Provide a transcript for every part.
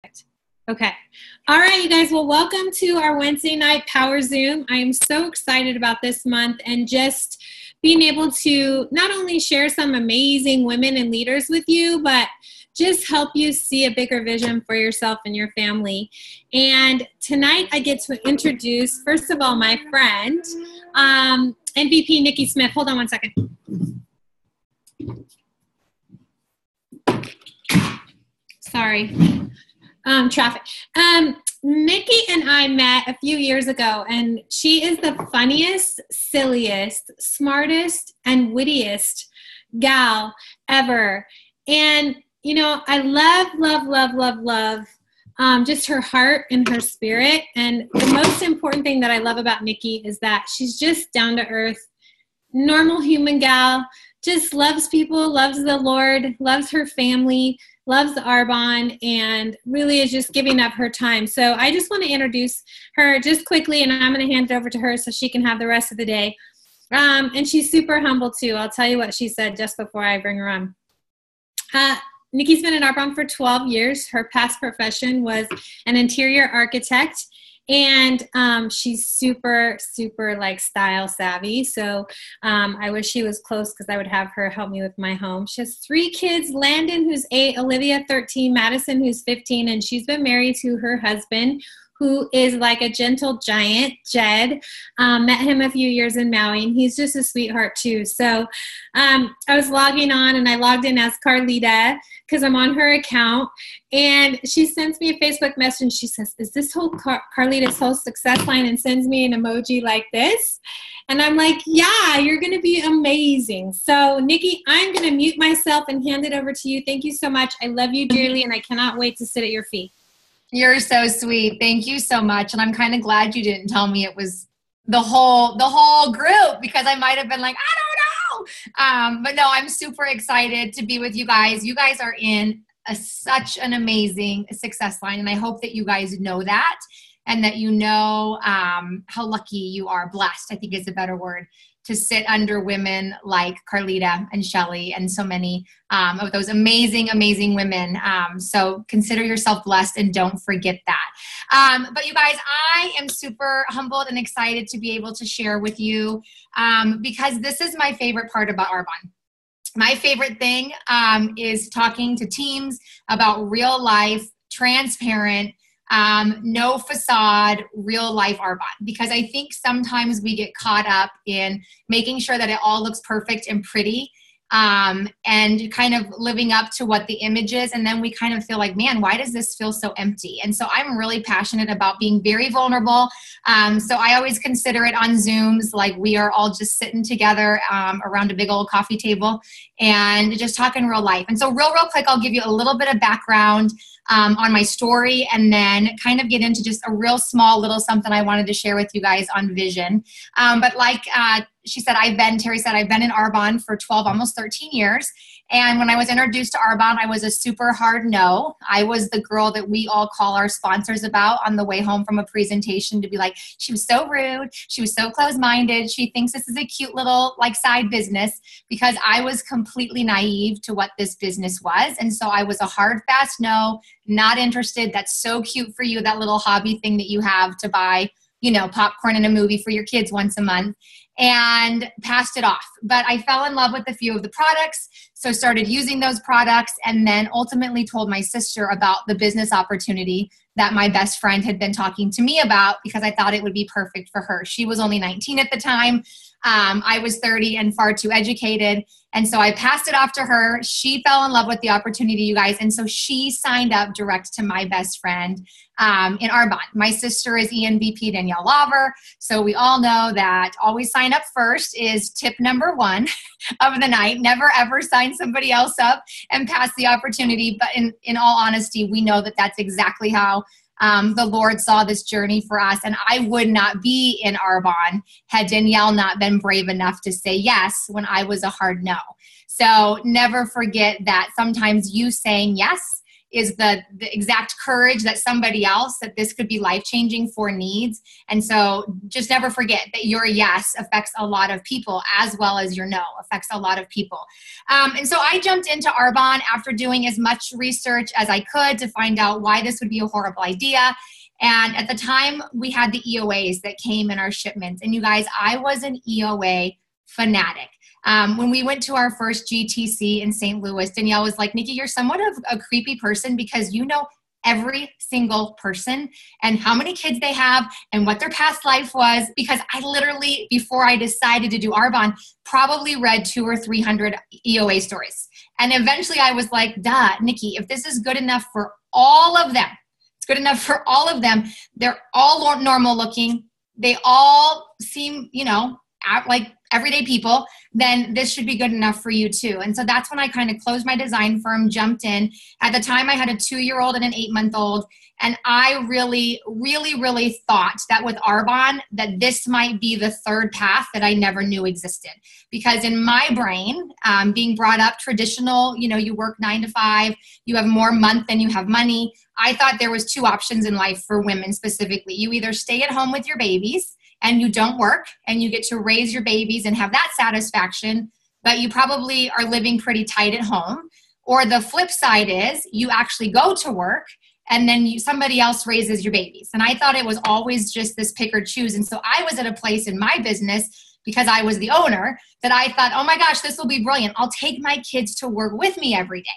Perfect. Okay. All right, you guys. Well, welcome to our Wednesday night Power Zoom. I am so excited about this month and just being able to not only share some amazing women and leaders with you, but just help you see a bigger vision for yourself and your family. And tonight I get to introduce, first of all, my friend, MVP Nikki Smith. Hold on one second. Sorry. Traffic. Nikki and I met a few years ago, and she is the funniest, silliest, smartest, and wittiest gal ever. And, you know, I love just her heart and her spirit. And the most important thing that I love about Nikki is that she's just down to earth, normal human gal, just loves people, loves the Lord, loves her family, loves Arbonne, and really is just giving up her time. So I just want to introduce her just quickly, and I'm going to hand it over to her so she can have the rest of the day. And she's super humble too. I'll tell you what she said just before I bring her on. Nikki's been at Arbonne for 12 years. Her past profession was an interior architect, and she's super like style savvy. So I wish she was close because I would have her help me with my home. She has 3 kids, Landon, who's 8, Olivia, 13, Madison, who's 15, and she's been married to her husband, who is like a gentle giant, Jed. Met him a few years in Maui, and he's just a sweetheart too. So I was logging on, and I logged in as Carleeta because I'm on her account, and she sends me a Facebook message, and she says, is this whole Carleeta's whole success line, and sends me an emoji like this. And I'm like, yeah, you're going to be amazing. So Nikki, I'm going to mute myself and hand it over to you. Thank you so much. I love you dearly, and I cannot wait to sit at your feet. You're so sweet. Thank you so much. And I'm kind of glad you didn't tell me it was the whole group, because I might have been like, I don't know. But no, I'm super excited to be with you guys. You guys are in such an amazing success line. And I hope that you guys know that, and that you know how lucky you are. Blessed, I think is a better word, to sit under women like Carleeta and Shelly and so many of those amazing women. So consider yourself blessed and don't forget that. But you guys, I am super humbled and excited to be able to share with you because this is my favorite part about Arbonne. My favorite thing is talking to teams about real life, transparent, no facade, real life Arbonne, because I think sometimes we get caught up in making sure that it all looks perfect and pretty, and kind of living up to what the image is. And then we kind of feel like, man, why does this feel so empty? And so I'm really passionate about being very vulnerable. So I always consider it on Zooms, like we are all just sitting together around a big old coffee table and just talking real life. And so real quick, I'll give you a little bit of background on my story, and then kind of get into just a real small little something I wanted to share with you guys on vision. But like Terry said, I've been in Arbonne for 12, almost 13 years. And when I was introduced to Arbonne, I was a super hard no. I was the girl that we all call our sponsors about on the way home from a presentation, to be like, she was so rude. She was so close-minded. She thinks this is a cute little like side business, because I was completely naive to what this business was. And so I was a hard, fast no, not interested. That's so cute for you, that little hobby thing that you have to buy, you know, popcorn and a movie for your kids once a month, and passed it off. But I fell in love with a few of the products, so started using those products, and then ultimately told my sister about the business opportunity that my best friend had been talking to me about, because I thought it would be perfect for her. She was only 19 at the time. I was 30 and far too educated. And so I passed it off to her. She fell in love with the opportunity, you guys. And so she signed up direct to my best friend in Arbonne. My sister is ENVP Danielle Laver. So we all know that always sign up first is tip number 1 of the night. Never, ever sign somebody else up and pass the opportunity. But in all honesty, we know that that's exactly how the Lord saw this journey for us. And I would not be in Arbonne had Danielle not been brave enough to say yes when I was a hard no. So never forget that sometimes you saying yes is the exact courage that somebody else, that this could be life-changing for needs. And so just never forget that your yes affects a lot of people, as well as your no affects a lot of people. And so I jumped into Arbonne after doing as much research as I could to find out why this would be a horrible idea. And at the time, we had the EOAs that came in our shipments. And you guys, I was an EOA fanatic. When we went to our first GTC in St. Louis, Danielle was like, Nikki, you're somewhat of a creepy person because you know every single person and how many kids they have and what their past life was, because I literally, before I decided to do Arbonne, probably read 200 or 300 EOA stories. And eventually I was like, duh, Nikki, if this is good enough for all of them, it's good enough for all of them. They're all normal looking. They all seem, like everyday people, then this should be good enough for you too. And so that's when I kind of closed my design firm, jumped in. At the time I had a 2-year-old and an 8-month-old. And I really, really, really thought that with Arbonne, that this might be the third path that I never knew existed. Because in my brain, being brought up traditional, you work 9 to 5, you have more month than you have money. I thought there was 2 options in life for women specifically. You either stay at home with your babies and you don't work and you get to raise your babies and have that satisfaction, but you probably are living pretty tight at home. Or the flip side is you actually go to work and then somebody else raises your babies. And I thought it was always just this pick or choose. And so I was at a place in my business, because I was the owner, that I thought, oh my gosh, this will be brilliant. I'll take my kids to work with me every day.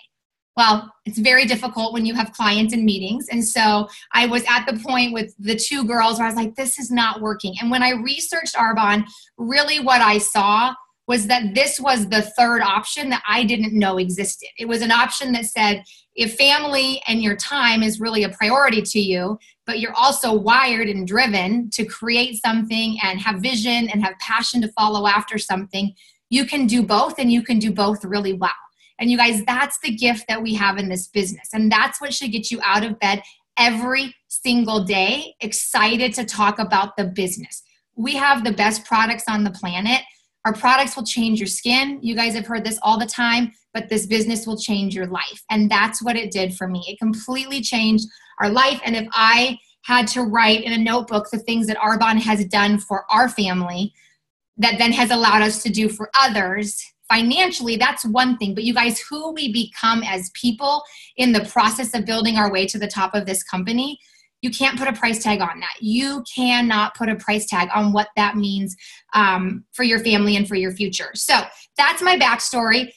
Well, it's very difficult when you have clients and meetings. And so I was at the point with the 2 girls where I was like, this is not working. And when I researched Arbonne, really what I saw was that this was the third option that I didn't know existed. It was an option that said, if family and your time is really a priority to you, but you're also wired and driven to create something and have vision and have passion to follow after something, you can do both, and you can do both really well. And you guys, that's the gift that we have in this business. And that's what should get you out of bed every single day, excited to talk about the business. We have the best products on the planet. Our products will change your skin. You guys have heard this all the time, but this business will change your life. And that's what it did for me. It completely changed our life. And if I had to write in a notebook the things that Arbonne has done for our family, that then has allowed us to do for others, financially, that's one thing. But you guys, who we become as people in the process of building our way to the top of this company, you can't put a price tag on that. You cannot put a price tag on what that means for your family and for your future. So that's my backstory.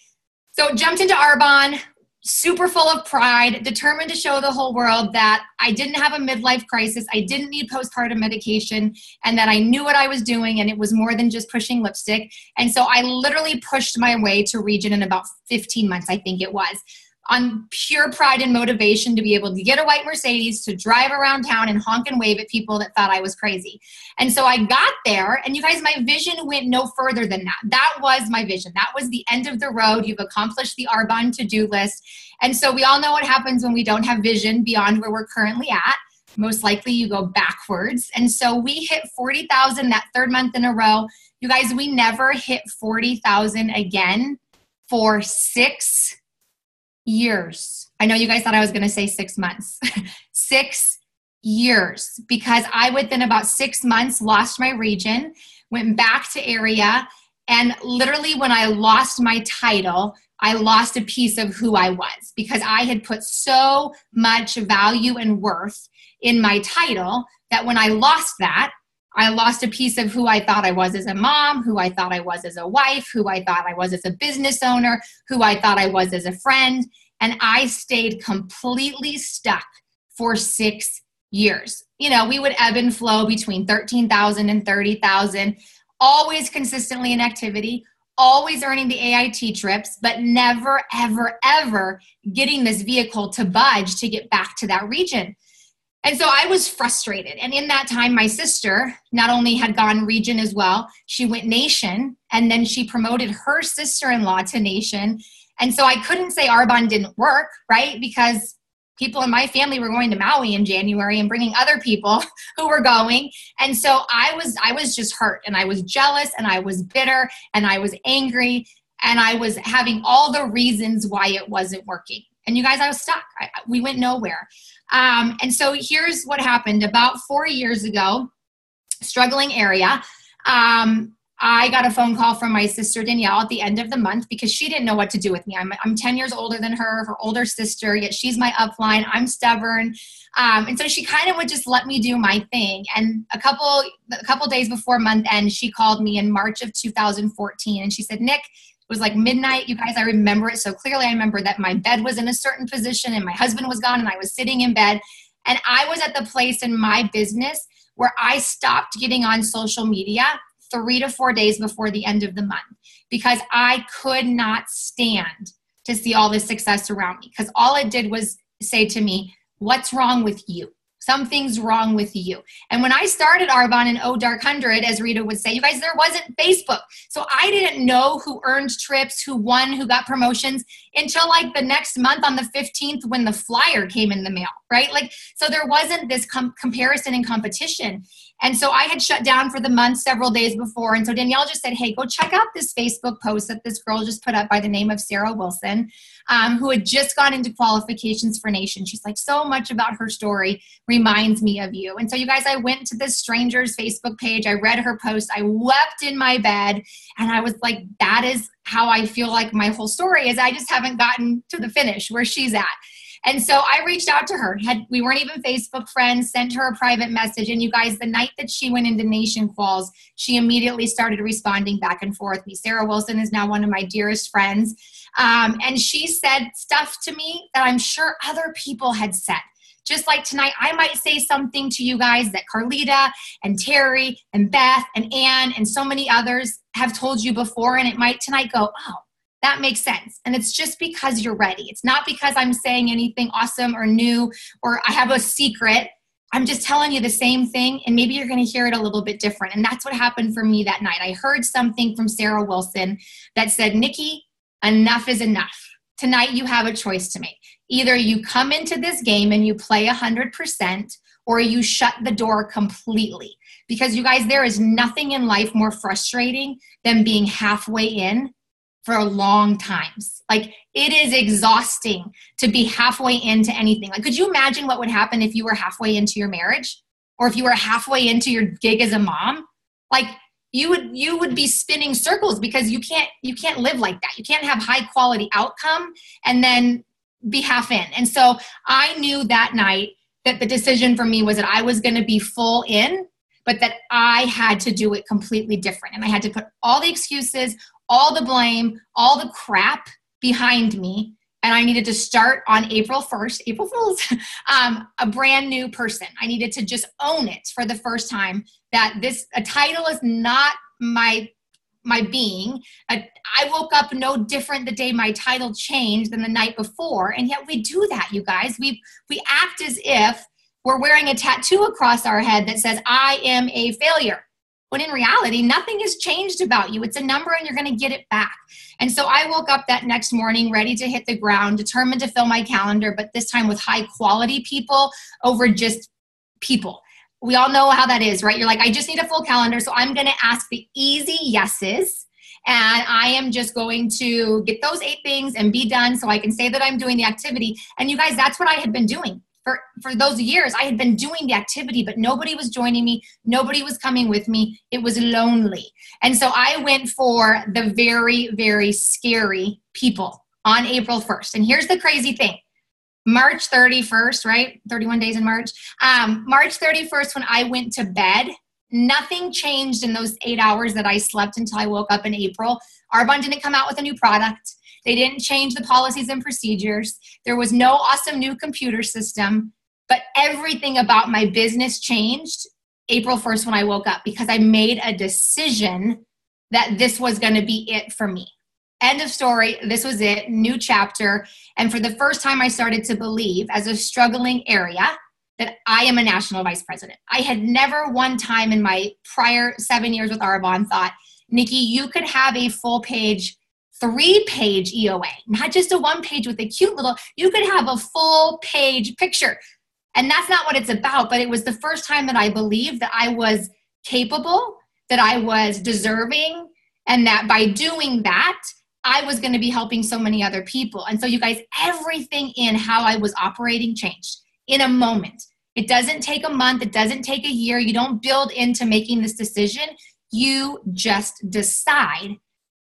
So jumped into Arbonne, super full of pride, determined to show the whole world that I didn't have a midlife crisis, I didn't need postpartum medication, and that I knew what I was doing, and it was more than just pushing lipstick. And so I literally pushed my way to region in about 15 months, I think it was, on pure pride and motivation to be able to get a white Mercedes, to drive around town and honk and wave at people that thought I was crazy. And so I got there, and you guys, my vision went no further than that. That was my vision. That was the end of the road. You've accomplished the Arbonne to-do list. And so we all know what happens when we don't have vision beyond where we're currently at. Most likely you go backwards. And so we hit 40,000 that 3rd month in a row. You guys, we never hit 40,000 again for 6 years. I know you guys thought I was going to say 6 months. 6 years, because I within about 6 months lost my region, went back to area, and literally when I lost my title, I lost a piece of who I was, because I had put so much value and worth in my title that when I lost that, I lost a piece of who I thought I was as a mom, who I thought I was as a wife, who I thought I was as a business owner, who I thought I was as a friend. And I stayed completely stuck for 6 years. We would ebb and flow between 13,000 and 30,000, always consistently in activity, always earning the AIT trips, but never, ever, ever getting this vehicle to budge to get back to that region. And so I was frustrated. And in that time, my sister not only had gone region as well, she went nation, and then she promoted her sister-in-law to nation. And so I couldn't say Arbonne didn't work, right? Because people in my family were going to Maui in January and bringing other people who were going. And so I was just hurt, and I was jealous, and I was bitter, and I was angry, and I was having all the reasons why it wasn't working. And you guys, I was stuck. We went nowhere. And so here's what happened. About 4 years ago, struggling area, I got a phone call from my sister Danielle at the end of the month because she didn't know what to do with me. I'm 10 years older than her older sister, yet she's my upline. I'm stubborn. And so she kind of would just let me do my thing. And a couple days before month end, she called me in March of 2014. And she said, Nick, it was like midnight. You guys, I remember it so clearly. I remember that my bed was in a certain position and my husband was gone and I was sitting in bed. And I was at the place in my business where I stopped getting on social media 3 to 4 days before the end of the month because I could not stand to see all this success around me because all it did was say to me, what's wrong with you? Something's wrong with you. And when I started Arbonne in Oh Dark 100, as Rita would say, you guys, there wasn't Facebook. So I didn't know who earned trips, who won, who got promotions until like the next month on the 15th when the flyer came in the mail, right? Like, so there wasn't this comparison and competition. And so I had shut down for the month several days before. And so Danielle just said, hey, go check out this Facebook post that this girl just put up by the name of Sarah Wilson, who had just gone into qualifications for Nation. She's like, so much about her story reminds me of you. And so you guys, I went to this stranger's Facebook page. I read her post. I wept in my bed. And I was like, that is how I feel like my whole story is. I just haven't gotten to the finish where she's at. And so I reached out to her. We weren't even Facebook friends, sent her a private message. And you guys, the night that she went into Nation Quals, she immediately started responding back and forth. Sarah Wilson is now one of my dearest friends. And she said stuff to me that I'm sure other people had said. Just like tonight, I might say something to you guys that Carleeta and Terry and Beth and Ann and so many others have told you before. And it might tonight go, oh, that makes sense. And it's just because you're ready. It's not because I'm saying anything awesome or new or I have a secret. I'm just telling you the same thing and maybe you're going to hear it a little bit different. And that's what happened for me that night. I heard something from Sarah Wilson that said, Nikki, enough is enough. Tonight you have a choice to make. Either you come into this game and you play 100% or you shut the door completely. Because you guys, there is nothing in life more frustrating than being halfway in for long times. Like it is exhausting to be halfway into anything. Like, could you imagine what would happen if you were halfway into your marriage or if you were halfway into your gig as a mom? Like you would be spinning circles because you can't live like that. You can't have high quality outcome and then be half in. And so I knew that night that the decision for me was that I was going to be full in, but that I had to do it completely different. And I had to put all the excuses, all the blame, all the crap behind me. And I needed to start on April 1st, April Fool's, a brand new person. I needed to just own it for the first time that a title is not my being. I woke up no different the day my title changed than the night before. And yet we do that, you guys. We act as if we're wearing a tattoo across our head that says, I am a failure. When in reality, nothing has changed about you. It's a number and you're going to get it back. And so I woke up that next morning ready to hit the ground, determined to fill my calendar, but this time with high quality people over just people. We all know how that is, right? You're like, I just need a full calendar. So I'm going to ask the easy yeses. And I am just going to get those 8 things and be done so I can say that I'm doing the activity. And you guys, that's what I had been doing. For those years, I had been doing the activity, but nobody was joining me. Nobody was coming with me. It was lonely. And so I went for the very, very scary people on April 1st. And here's the crazy thing. March 31st, right? 31 days in March. March 31st, when I went to bed, nothing changed in those 8 hours that I slept until I woke up in April. Arbonne didn't come out with a new product. They didn't change the policies and procedures. There was no awesome new computer system, but everything about my business changed April 1st when I woke up because I made a decision that this was going to be it for me. End of story. This was it. New chapter. And for the first time, I started to believe as a struggling area that I am a national vice president. I had never one time in my prior 7 years with Arbonne thought, Nikki, you could have a full page 3-page EOA, not just a 1-page with a cute little, you could have a full page picture. And that's not what it's about, but it was the first time that I believed that I was capable, that I was deserving, and that by doing that, I was going to be helping so many other people. And so you guys, everything in how I was operating changed in a moment. It doesn't take a month. It doesn't take a year. You don't build into making this decision. You just decide,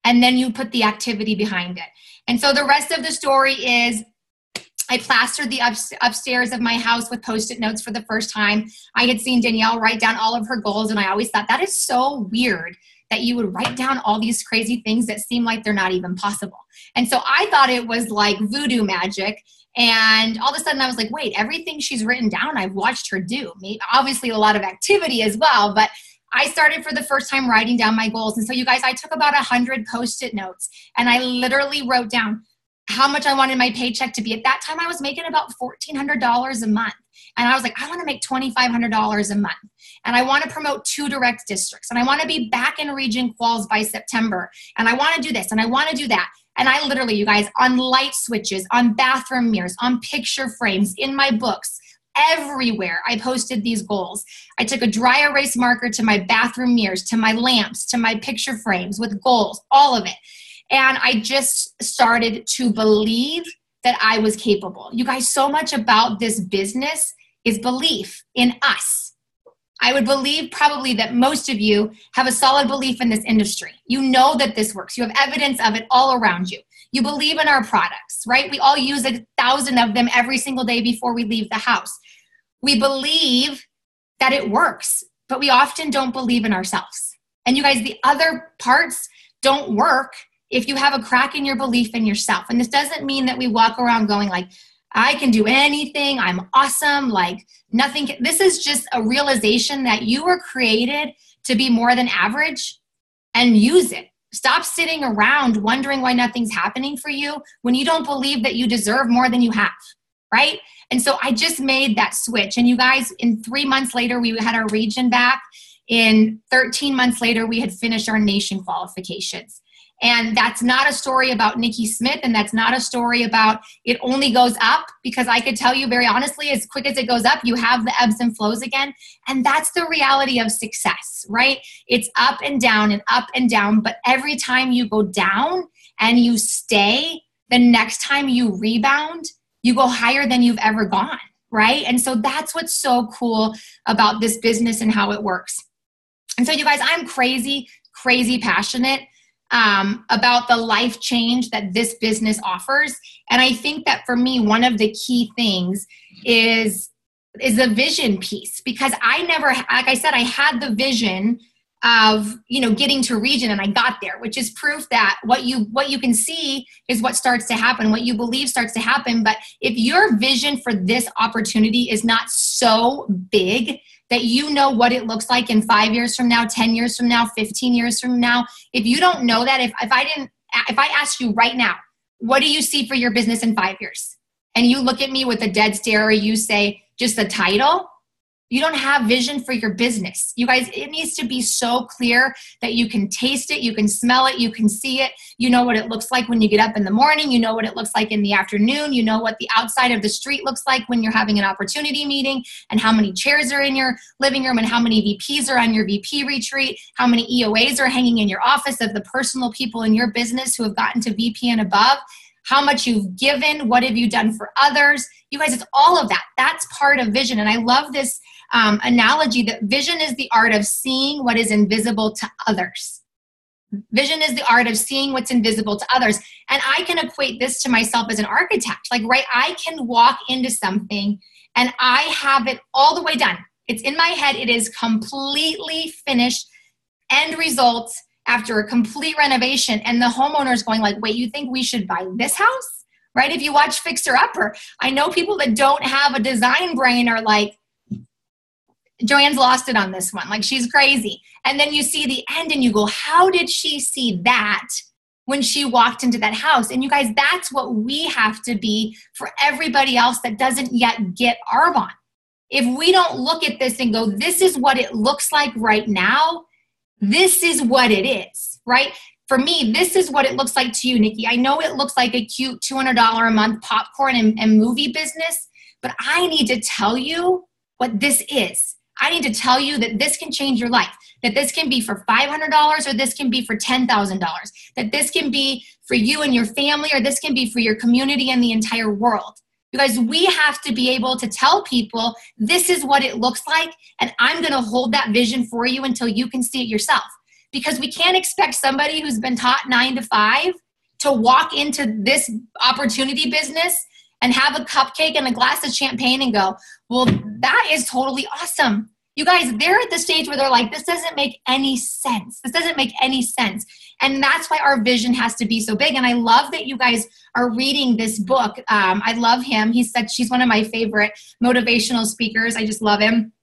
and then you put the activity behind it. And so the rest of the story is I plastered the upstairs of my house with Post-it notes for the first time. I had seen Danielle write down all of her goals, and I always thought that is so weird that you would write down all these crazy things that seem like they're not even possible. And so I thought it was like voodoo magic. And all of a sudden I was like, wait, everything she's written down, I've watched her do. Obviously a lot of activity as well, but I started for the first time writing down my goals. And so you guys, I took about 100 Post-it notes and I literally wrote down how much I wanted my paycheck to be. At that time, I was making about $1,400 a month. And I was like, I want to make $2,500 a month. And I want to promote 2 direct districts. And I want to be back in region quals by September. And I want to do this and I want to do that. And I literally, you guys, on light switches, on bathroom mirrors, on picture frames, in my books, everywhere I posted these goals. I took a dry erase marker to my bathroom mirrors, to my lamps, to my picture frames with goals, all of it. And I just started to believe that I was capable. You guys, so much about this business is belief in us. I would believe probably that most of you have a solid belief in this industry. You know that this works. You have evidence of it all around you. You believe in our products, right? We all use 1,000 of them every single day before we leave the house. We believe that it works, but we often don't believe in ourselves. And you guys, the other parts don't work if you have a crack in your belief in yourself. And this doesn't mean that we walk around going like, I can do anything, I'm awesome, like nothing. This is just a realization that you were created to be more than average, and use it. Stop sitting around wondering why nothing's happening for you when you don't believe that you deserve more than you have, right? And so I just made that switch. And you guys, in 3 months later, we had our region back. In 13 months later, we had finished our nation qualifications. And that's not a story about Nikki Smith, and that's not a story about it only goes up, because I could tell you very honestly, as quick as it goes up, you have the ebbs and flows again. And that's the reality of success, right? It's up and down, but every time you go down and you stay, the next time you rebound, you go higher than you've ever gone, right? And so that's what's so cool about this business and how it works. And so you guys, I'm crazy passionate about the life change that this business offers. And I think that for me, one of the key things is the vision piece, because I never, like I said, I had the vision of, getting to region, and I got there, which is proof that what you can see is what starts to happen. What you believe starts to happen. But if your vision for this opportunity is not so big that you know what it looks like in 5 years from now, 10 years from now, 15 years from now, if you don't know that, if I ask you right now, what do you see for your business in 5 years? And you look at me with a dead stare, or you say just the title, you don't have vision for your business. You guys, it needs to be so clear that you can taste it, you can smell it, you can see it. You know what it looks like when you get up in the morning. You know what it looks like in the afternoon. You know what the outside of the street looks like when you're having an opportunity meeting, and how many chairs are in your living room, and how many VPs are on your VP retreat, how many EOAs are hanging in your office of the personal people in your business who have gotten to VP and above, how much you've given, what have you done for others. You guys, it's all of that. That's part of vision. And I love this analogy that vision is the art of seeing what is invisible to others. Vision is the art of seeing what's invisible to others. And I can equate this to myself as an architect. Like, right, I can walk into something and I have it all the way done. It's in my head. It is completely finished, end result after a complete renovation. And the homeowner is going like, wait, you think we should buy this house? Right? If you watch Fixer Upper, I know people that don't have a design brain are like, Joanne's lost it on this one. Like, she's crazy. And then you see the end and you go, how did she see that when she walked into that house? And you guys, that's what we have to be for everybody else that doesn't yet get Arbonne. If we don't look at this and go, this is what it looks like right now, this is what it is, right? For me, this is what it looks like to you, Nikki. I know it looks like a cute $200 a month popcorn and movie business, but I need to tell you what this is. I need to tell you that this can change your life, that this can be for $500 or this can be for $10,000, that this can be for you and your family, or this can be for your community and the entire world. You guys, we have to be able to tell people this is what it looks like, and I'm going to hold that vision for you until you can see it yourself. Because we can't expect somebody who's been taught 9 to 5 to walk into this opportunity business and have a cupcake and a glass of champagne and go, well, that is totally awesome. You guys, they're at the stage where they're like, this doesn't make any sense. This doesn't make any sense. And that's why our vision has to be so big. And I love that you guys are reading this book. I love him. She's one of my favorite motivational speakers. I just love him.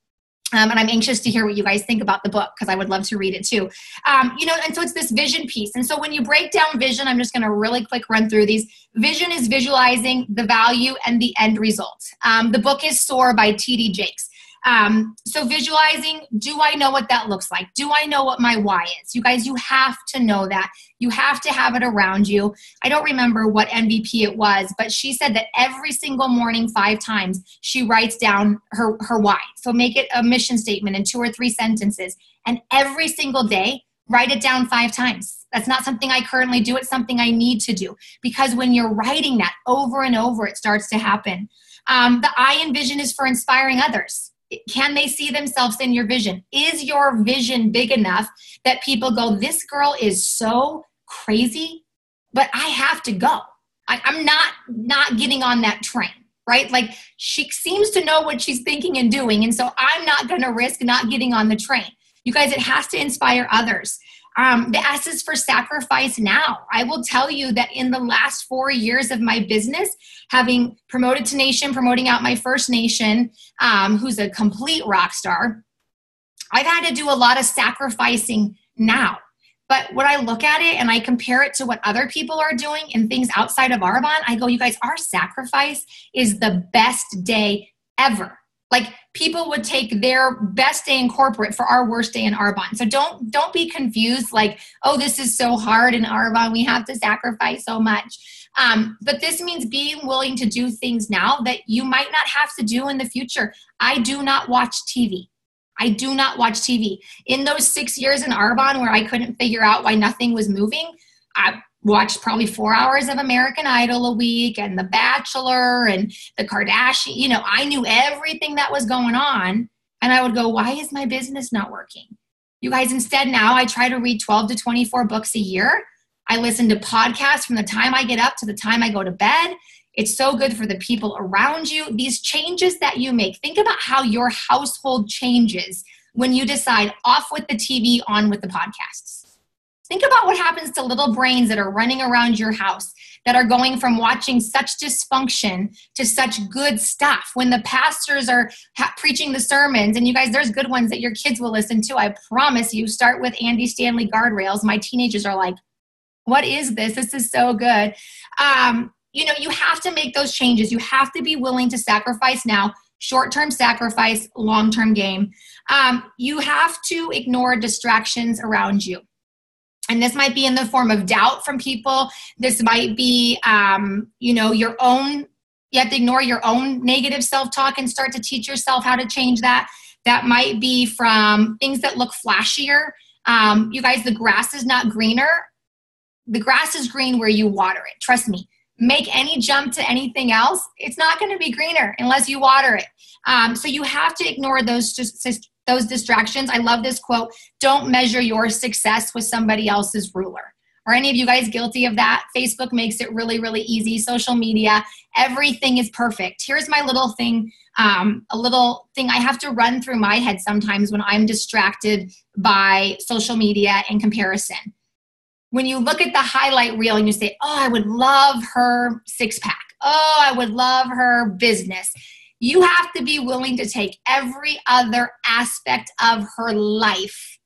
And I'm anxious to hear what you guys think about the book, because I would love to read it too. And so it's this vision piece. And so when you break down vision, I'm just going to really quick run through these. Vision is visualizing the value and the end result. The book is Soar by T.D. Jakes. So visualizing, do I know what that looks like? Do I know what my why is? You guys, you have to know that. You have to have it around you. I don't remember what MVP it was, but she said that every single morning 5 times she writes down her why. So make it a mission statement in 2 or 3 sentences. And every single day, write it down 5 times. That's not something I currently do. It's something I need to do. Because when you're writing that over and over, it starts to happen. The I in vision is for inspiring others. Can they see themselves in your vision? Is your vision big enough that people go, this girl is so crazy, but I have to go. I'm not getting on that train, right? Like, she seems to know what she's thinking and doing, and so I'm not going to risk not getting on the train. You guys, it has to inspire others. The S is for sacrifice now. I will tell you that in the last 4 years of my business, having promoted to nation, promoting out my first nation, who's a complete rock star, I've had to do a lot of sacrificing now. But when I look at it and I compare it to what other people are doing and things outside of Arbonne, I go, you guys, our sacrifice is the best day ever. Like, people would take their best day in corporate for our worst day in Arbonne. So don't be confused like, oh, this is so hard in Arbonne. We have to sacrifice so much. But this means being willing to do things now that you might not have to do in the future. I do not watch TV. I do not watch TV. In those 6 years in Arbonne where I couldn't figure out why nothing was moving, I watched probably 4 hours of American Idol a week and The Bachelor and the Kardashian. I knew everything that was going on, and I would go, why is my business not working? You guys, instead now I try to read 12 to 24 books a year. I listen to podcasts from the time I get up to the time I go to bed. It's so good for the people around you. These changes that you make, think about how your household changes when you decide off with the TV, on with the podcasts. Think about what happens to little brains that are running around your house that are going from watching such dysfunction to such good stuff. When the pastors are preaching the sermons, and you guys, there's good ones that your kids will listen to. I promise you. Start with Andy Stanley Guardrails. My teenagers are like, what is this? This is so good. You have to make those changes. You have to be willing to sacrifice now. Short-term sacrifice, long-term gain. You have to ignore distractions around you. And this might be in the form of doubt from people. This might be, your own, you have to ignore your own negative self-talk and start to teach yourself how to change that. That might be from things that look flashier. You guys, the grass is not greener. The grass is green where you water it. Trust me. Make any jump to anything else, it's not going to be greener unless you water it. So you have to ignore those distractions. I love this quote, don't measure your success with somebody else's ruler. Are any of you guys guilty of that? Facebook makes it really, really easy. Social media, everything is perfect. Here's my little thing, a little thing I have to run through my head sometimes when I'm distracted by social media and comparison. When you look at the highlight reel and you say, oh, I would love her 6-pack. Oh, I would love her business. You have to be willing to take every other aspect of her life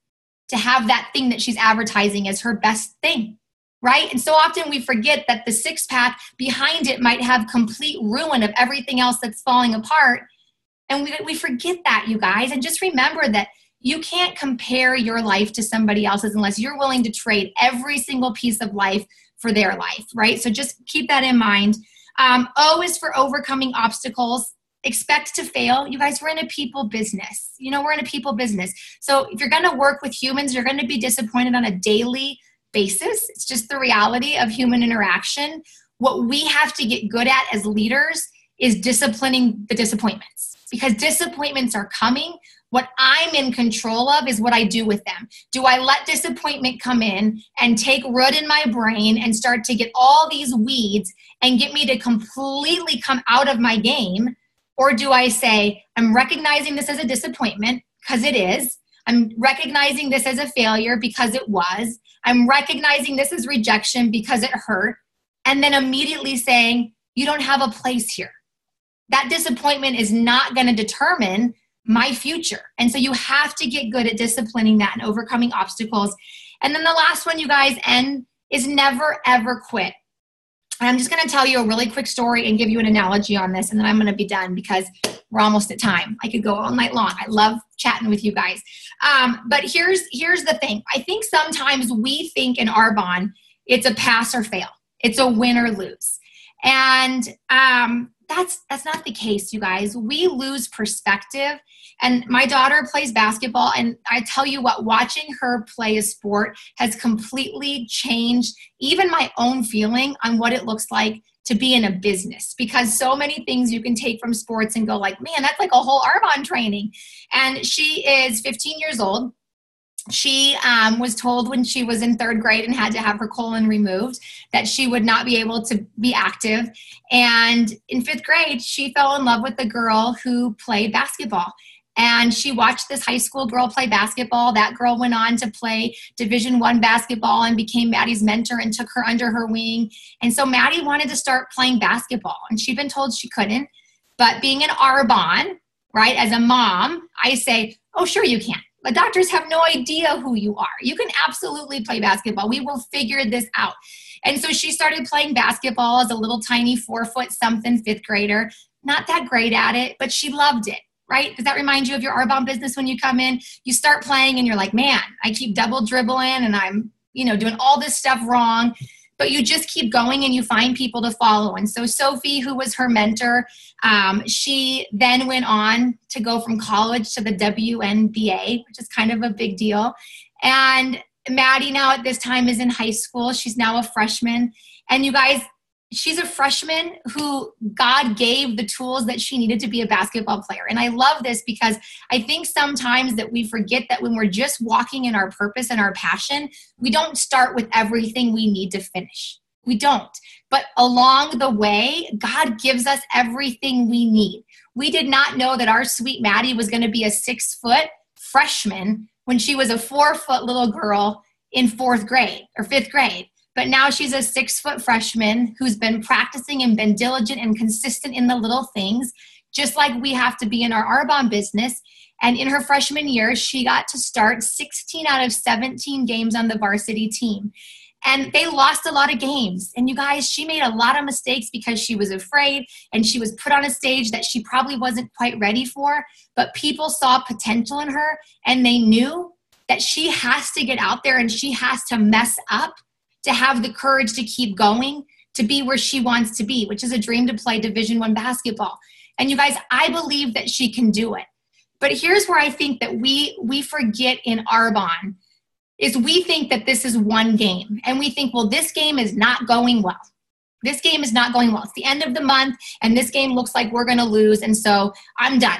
to have that thing that she's advertising as her best thing, right? And so often we forget that the 6-pack behind it might have complete ruin of everything else that's falling apart. And we forget that, you guys. And just remember that you can't compare your life to somebody else's unless you're willing to trade every single piece of life for their life, right? So just keep that in mind. O is for overcoming obstacles. expect to fail. You guys, we're in a people business. We're in a people business. So if you're going to work with humans, you're going to be disappointed on a daily basis. It's just the reality of human interaction. What we have to get good at as leaders is disciplining the disappointments, because disappointments are coming. What I'm in control of is what I do with them. Do I let disappointment come in and take root in my brain and start to get all these weeds and get me to completely come out of my game? Or do I say, I'm recognizing this as a disappointment because it is. I'm recognizing this as a failure because it was. I'm recognizing this as rejection because it hurt. And then immediately saying, you don't have a place here. That disappointment is not going to determine my future. And so you have to get good at disciplining that and overcoming obstacles. And then the last one, you guys, is never, ever quit. And I'm just going to tell you a really quick story and give you an analogy on this, and then I'm going to be done because we're almost at time. I could go all night long. I love chatting with you guys. But here's the thing. I think sometimes we think in Arbonne, it's a pass or fail. It's a win or lose. And that's not the case, you guys. We lose perspective. And my daughter plays basketball, and I tell you what, watching her play a sport has completely changed even my own feeling on what it looks like to be in a business, because so many things you can take from sports and go like, man, that's like a whole Arbonne training. And she is 15 years old. She was told when she was in 3rd grade and had to have her colon removed that she would not be able to be active. And in 5th grade, she fell in love with the girl who played basketball. And she watched this high school girl play basketball. That girl went on to play Division I basketball and became Maddie's mentor and took her under her wing. And so Maddie wanted to start playing basketball, and she'd been told she couldn't. But being an Arbonne, right, as a mom, I say, oh, sure you can. The doctors have no idea who you are. You can absolutely play basketball. We will figure this out. And so she started playing basketball as a little tiny 4-foot-something 5th grader. Not that great at it, but she loved it, right? Does that remind you of your Arbonne business when you come in? You start playing and you're like, man, I keep double dribbling and I'm, doing all this stuff wrong. But you just keep going and you find people to follow. And so Sophie, who was her mentor, she then went on to go from college to the WNBA, which is kind of a big deal. And Maddie now at this time is in high school. She's now a freshman. And you guys, she's a freshman who God gave the tools that she needed to be a basketball player. And I love this because I think sometimes that we forget that when we're just walking in our purpose and our passion, we don't start with everything we need to finish. We don't. But along the way, God gives us everything we need. We did not know that our sweet Maddie was going to be a 6-foot freshman when she was a 4-foot little girl in 4th grade or 5th grade. But now she's a 6-foot freshman who's been practicing and been diligent and consistent in the little things, just like we have to be in our Arbonne business. And in her freshman year, she got to start 16 out of 17 games on the varsity team. And they lost a lot of games. And you guys, she made a lot of mistakes because she was afraid and she was put on a stage that she probably wasn't quite ready for. But people saw potential in her and they knew that she has to get out there and she has to mess up to have the courage to keep going, to be where she wants to be, which is a dream to play Division I basketball. And you guys, I believe that she can do it. But here's where I think that we forget in Arbonne is we think that this is one game. And we think, well, this game is not going well. This game is not going well. It's the end of the month, and this game looks like we're going to lose, and so I'm done.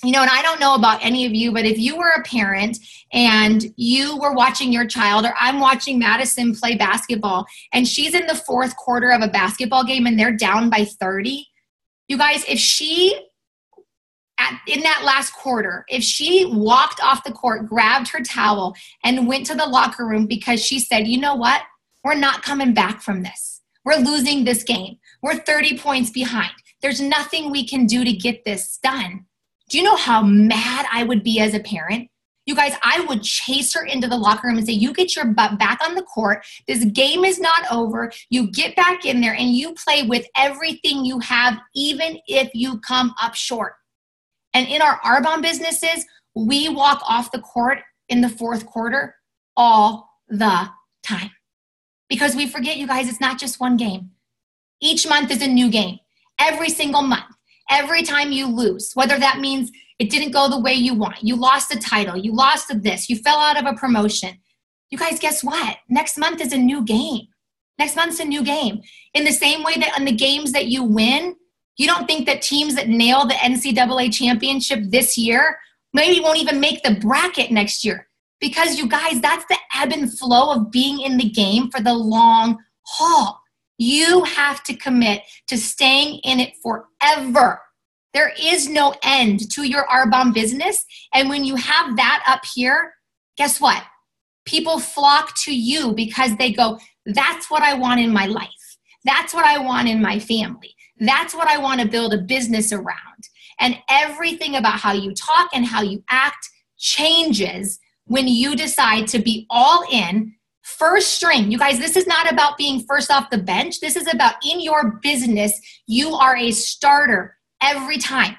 And I don't know about any of you, but if you were a parent and you were watching your child, or I'm watching Madison play basketball, and she's in the 4th quarter of a basketball game and they're down by 30, you guys, if she, in that last quarter, if she walked off the court, grabbed her towel, and went to the locker room because she said, you know what? We're not coming back from this. We're losing this game. We're 30 points behind. There's nothing we can do to get this done. Do you know how mad I would be as a parent? You guys, I would chase her into the locker room and say, you get your butt back on the court. This game is not over. You get back in there and you play with everything you have, even if you come up short. And in our Arbonne businesses, we walk off the court in the 4th quarter all the time. Because we forget, you guys, it's not just one game. Each month is a new game. Every single month. Every time you lose, whether that means it didn't go the way you want, you lost a title, you lost this, you fell out of a promotion. You guys, guess what? Next month is a new game. Next month's a new game. In the same way that on the games that you win, you don't think that teams that nail the NCAA championship this year maybe won't even make the bracket next year. Because you guys, that's the ebb and flow of being in the game for the long haul. You have to commit to staying in it forever. There is no end to your Arbonne business. And when you have that up here, guess what? People flock to you because they go, that's what I want in my life. That's what I want in my family. That's what I want to build a business around. And everything about how you talk and how you act changes when you decide to be all in, first string. You guys, this is not about being first off the bench. This is about in your business, you are a starter every time.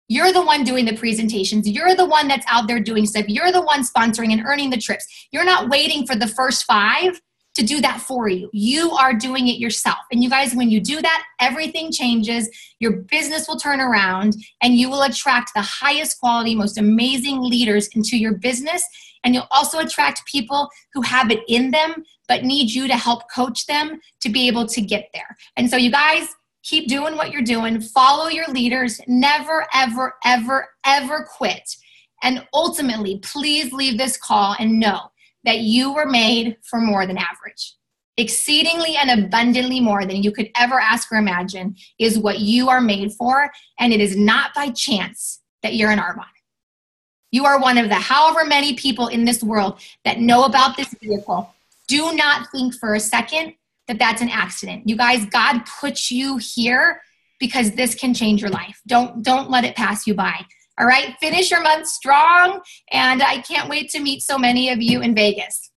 You're the one doing the presentations. You're the one that's out there doing stuff. You're the one sponsoring and earning the trips. You're not waiting for the first 5 to do that for you. You are doing it yourself. And you guys, when you do that, everything changes. Your business will turn around and you will attract the highest quality, most amazing leaders into your business. And you'll also attract people who have it in them, but need you to help coach them to be able to get there. And so you guys, keep doing what you're doing. Follow your leaders. Never, ever, ever, ever quit. And ultimately, please leave this call and know that you were made for more than average. Exceedingly and abundantly more than you could ever ask or imagine is what you are made for. And it is not by chance that you're an Arbonne. You are one of the however many people in this world that know about this vehicle. Do not think for a second that that's an accident. You guys, God put you here because this can change your life. Don't let it pass you by. All right, finish your month strong, and I can't wait to meet so many of you in Vegas.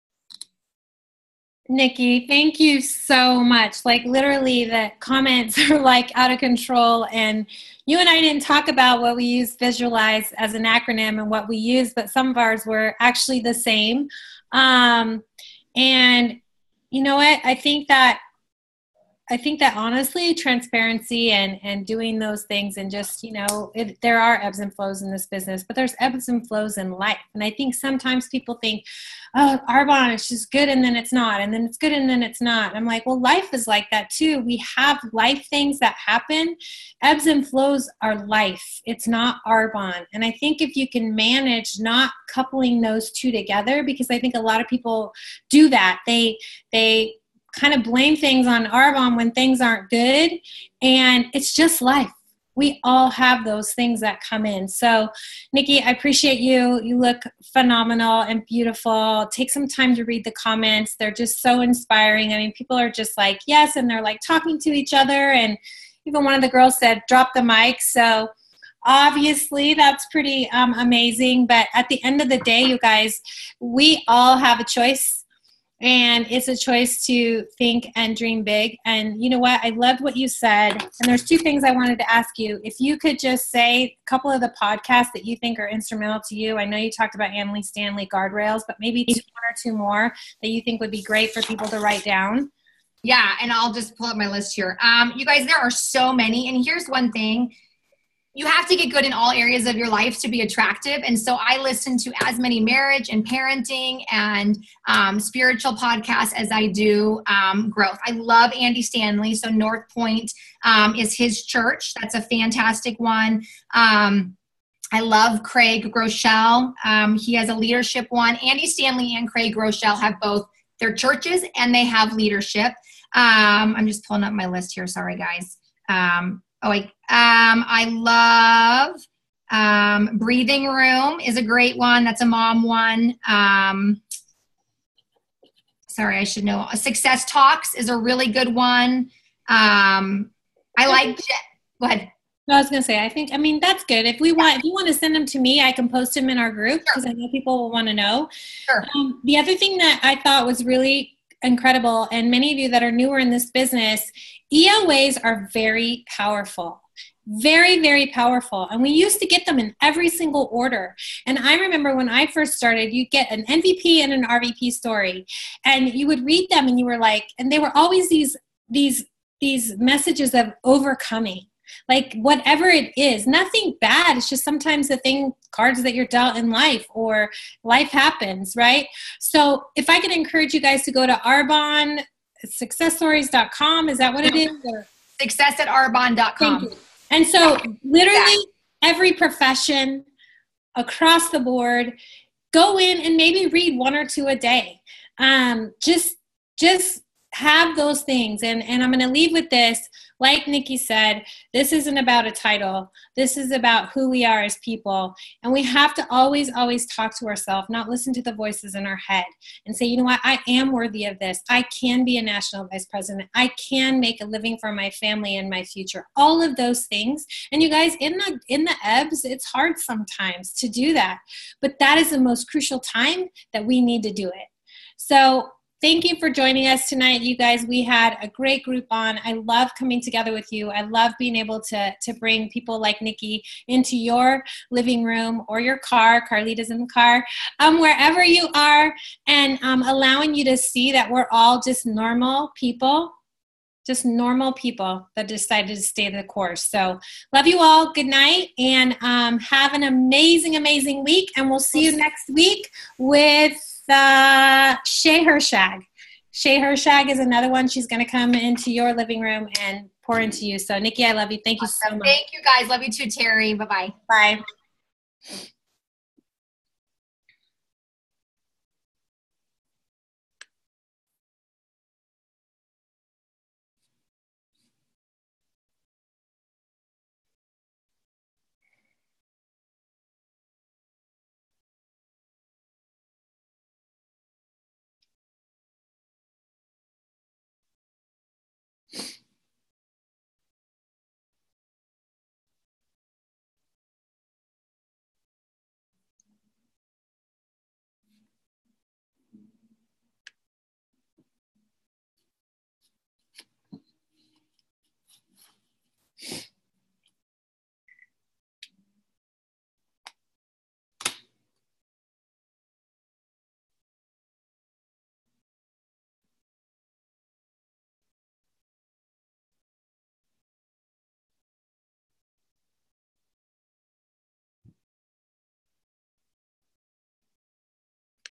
Nikki, thank you so much. Like literally the comments are like out of control, and you and I didn't talk about what we use visualize as an acronym and what we use, but some of ours were actually the same. And you know what? I think that honestly, transparency and doing those things and just, you know, there are ebbs and flows in this business, but there's ebbs and flows in life. And I think sometimes people think, oh, Arbonne, it's just good and then it's not, and then it's good and then it's not. I'm like, well, life is like that too. We have life things that happen. Ebbs and flows are life. It's not Arbonne. And I think if you can manage not coupling those two together, because I think a lot of people do that. They kind of blame things on Arbonne when things aren't good. And it's just life. We all have those things that come in. So, Nikki, I appreciate you. You look phenomenal and beautiful. Take some time to read the comments. They're just so inspiring. I mean, people are just like, yes, and they're like talking to each other. And even one of the girls said, drop the mic. So obviously that's pretty amazing. But at the end of the day, you guys, we all have a choice. And it's a choice to think and dream big. And you know what? I loved what you said. And there's 2 things I wanted to ask you. If you could just say a couple of the podcasts that you think are instrumental to you. I know you talked about Emily Stanley guardrails, but maybe 1 or 2 more that you think would be great for people to write down. Yeah, and I'll just pull up my list here. You guys, there are so many. And here's one thing. You have to get good in all areas of your life to be attractive. And so I listen to as many marriage and parenting and spiritual podcasts as I do growth. I love Andy Stanley. So North Point is his church. That's a fantastic one. I love Craig Groeschel. He has a leadership one. Andy Stanley and Craig Groeschel have both their churches and they have leadership. I'm just pulling up my list here. Sorry, guys. I love Breathing Room is a great one. That's a mom one. Sorry, I should know. Success Talks is a really good one. Go ahead. No, I was going to say, I mean, that's good. If you want to send them to me, I can post them in our group because I know people will want to know. Sure. The other thing that I thought was really incredible, and many of you that are newer in this business, EOAs are very powerful. Very, very powerful. And we used to get them in every single order. And I remember when I first started, you'd get an MVP and an RVP story. And you would read them and you were like, and they were always these messages of overcoming. Like whatever it is, nothing bad. It's just sometimes the cards that you're dealt in life, or life happens, right? So if I could encourage you guys to go to Arbonne, successstories.com. Is that what it is? Or? Success@arbonne.com. Thank you. And so literally every profession across the board, go in and maybe read 1 or 2 a day. Just have those things. And I'm going to leave with this. Like Nikki said, this isn't about a title. This is about who we are as people. And we have to always, always talk to ourselves, not listen to the voices in our head and say, you know what, I am worthy of this. I can be a national vice president. I can make a living for my family and my future. All of those things. And you guys, in the ebbs, it's hard sometimes to do that. But that is the most crucial time that we need to do it. So thank you for joining us tonight, you guys. We had a great group on. I love coming together with you. I love being able to bring people like Nikki into your living room or your car. Carleeta's in the car, wherever you are, and allowing you to see that we're all just normal people that decided to stay the course. So love you all. Good night, and have an amazing, amazing week. And we'll see you next week with Shay Hershag. Shay Hershag is another one. She's going to come into your living room and pour into you. So Nikki, I love you. Thank you so much. Thank you guys. Love you too, Terry. Bye-bye. Bye.